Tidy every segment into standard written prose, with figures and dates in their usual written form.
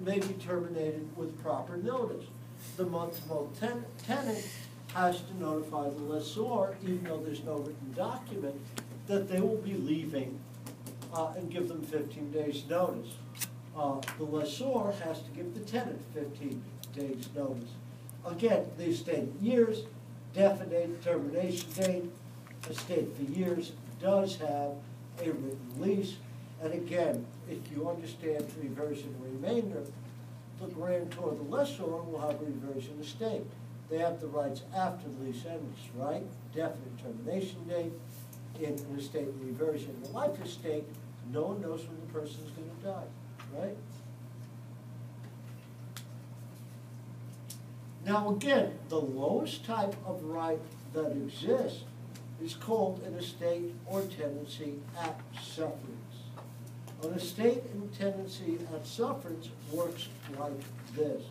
may be terminated with proper notice. The month-to-month tenant has to notify the lessor, even though there's no written document, that they will be leaving and give them 15 days notice. The lessor has to give the tenant 15 days notice. Again, they state years, definite termination date. A state for years does have a written lease. And again, if you understand reversion remainder, the grantor, the lessor, will have a reversion estate. They have the rights after the lease ends, right? Definite termination date in an estate reversion. The life estate, no one knows when the person is going to die, right? Now again, the lowest type of right that exists is called an estate or tenancy at sufferance. An estate and tenancy at sufferance works like this.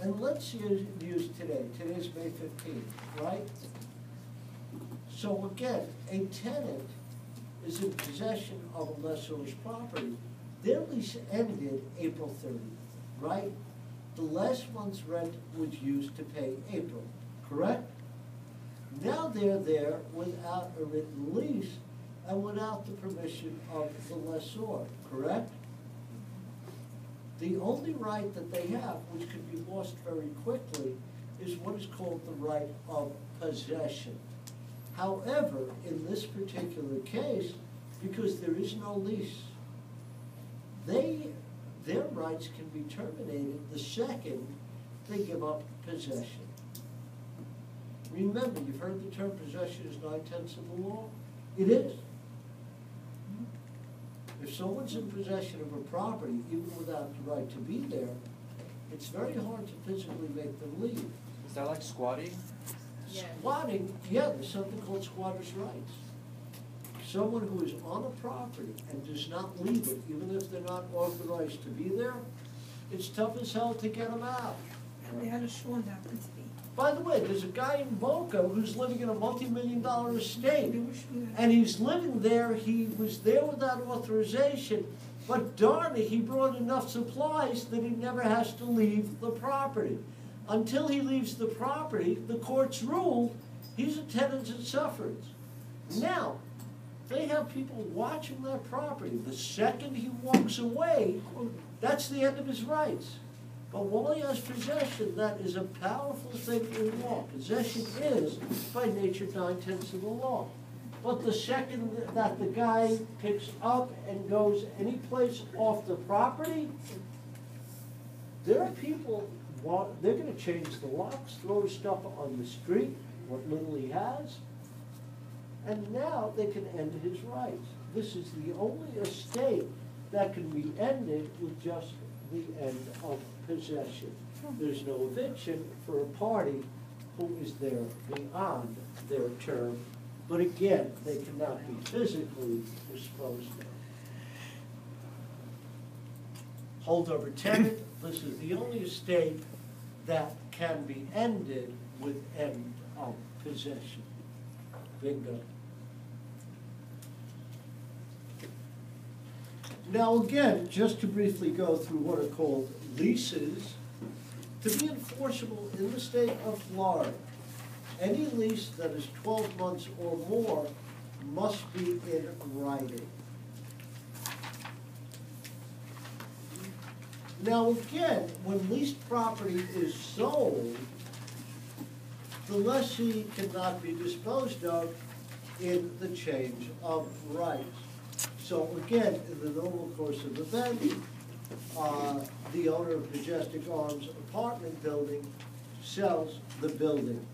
And let's use today. Today's May 15th, right? So again, a tenant is in possession of a lessor's property. Their lease ended April 30th, right? The last month's rent was used to pay April, correct? Now they're there without a written lease and without the permission of the lessor, correct? The only right that they have, which could be lost very quickly, is what is called the right of possession. However, in this particular case, because there is no lease, their rights can be terminated the second they give up possession. Remember, you've heard the term possession is 9/10 of the law? It is. If someone's in possession of a property, even without the right to be there, it's very hard to physically make them leave. Is that like squatting? Yeah. Squatting, yeah, there's something called squatter's rights. Someone who is on a property and does not leave it, even if they're not authorized to be there, it's tough as hell to get them out. By the way, there's a guy in Boca who's living in a multi-million-dollar estate, and he's living there. He was there without authorization, but darn it, he brought enough supplies that he never has to leave the property. Until he leaves the property, the courts ruled he's a tenant at sufferance. Now, they have people watching that property. The second he walks away, that's the end of his rights. But while he has possession, that is a powerful thing in law. Possession is, by nature, 9/10 of the law. But the second that the guy picks up and goes any place off the property, there are people, they're going to change the locks, throw stuff on the street, what little he has, and now they can end his rights. This is the only estate that can be ended with just the end of possession. There's no eviction for a party who is there beyond their term, but again, they cannot be physically disposed of. Holdover tenant, this is the only estate that can be ended with end of possession. Bingo. Now again, just to briefly go through what are called leases, to be enforceable in the state of Florida, any lease that is 12 months or more must be in writing. Now again, when leased property is sold, the lessee cannot be disposed of in the change of rights. So again, in the normal course of events, the owner of Majestic Arms apartment building sells the building.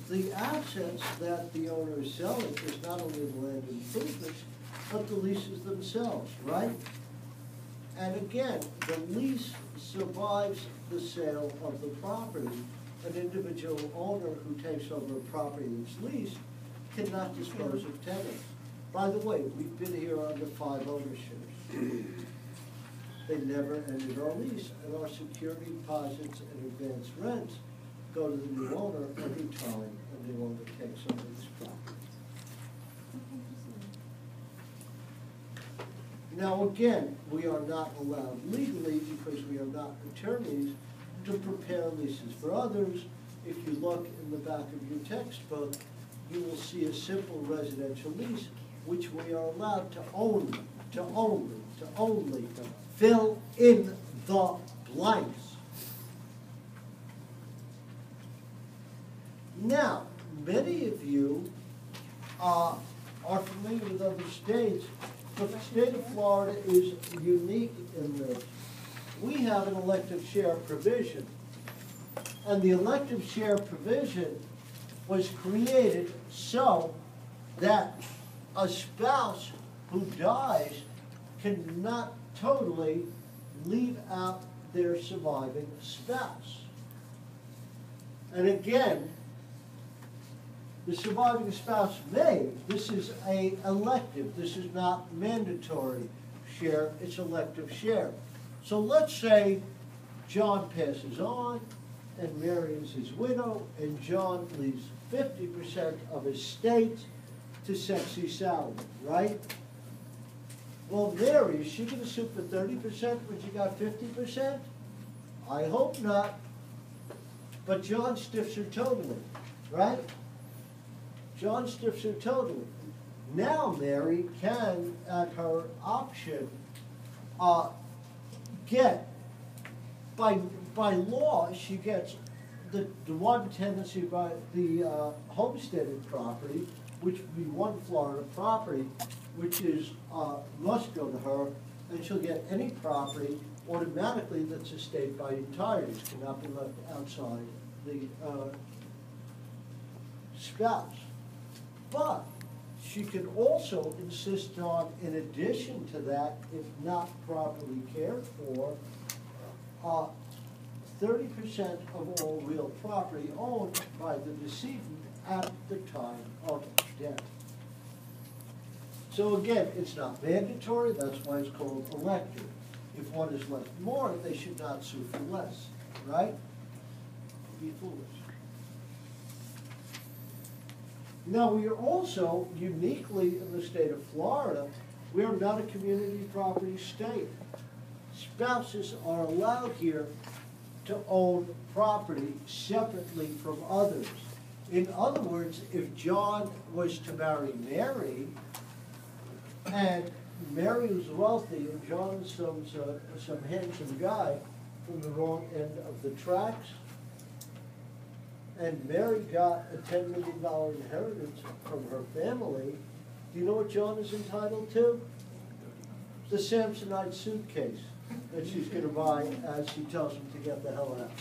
The assets that the owner is selling is not only the land improvements, but the leases themselves, right? And again, the lease survives the sale of the property. An individual owner who takes over a property that's leased cannot dispose of tenants. By the way, we've been here under 5 ownerships. They never ended our lease, and our security deposits and advance rents go to the new owner every time a new owner takes over this property. Now again, we are not allowed legally, because attorneys to prepare leases for others. If you look in the back of your textbook, you will see a simple residential lease, which we are allowed to only fill in the blanks. Now, many of you are familiar with other states, but the state of Florida is unique in this. We have an elective share provision, and the elective share provision was created so that a spouse who dies cannot totally leave out their surviving spouse. And again, the surviving spouse may, this is an elective, this is not mandatory share, it's elective share. So let's say John passes on and Mary is his widow, and John leaves 50% of his estate to Sexy Sally, right? Well, Mary, is she going to sue for 30% when she got 50%? I hope not. But John stiffs her totally, right? John stiffs her totally. Now Mary can, at her option, get, by law, she gets the one tenancy by the homesteaded property, which would be one Florida property, which is must go to her, and she'll get any property automatically that's estate by entireties, cannot be left outside the spouse. But she can also insist on, in addition to that, if not properly cared for, 30% of all real property owned by the decedent at the time of death. So again, it's not mandatory, that's why it's called elective. If one is left more, they should not sue for less, right? Be foolish. Now, we are also uniquely in the state of Florida, we are not a community property state. Spouses are allowed here to own property separately from others. In other words, if John was to marry Mary, and Mary was wealthy, and John was some handsome guy from the wrong end of the tracks, and Mary got a $10 million inheritance from her family, do you know what John is entitled to? The Samsonite suitcase that she's going to buy as she tells him to get the hell out.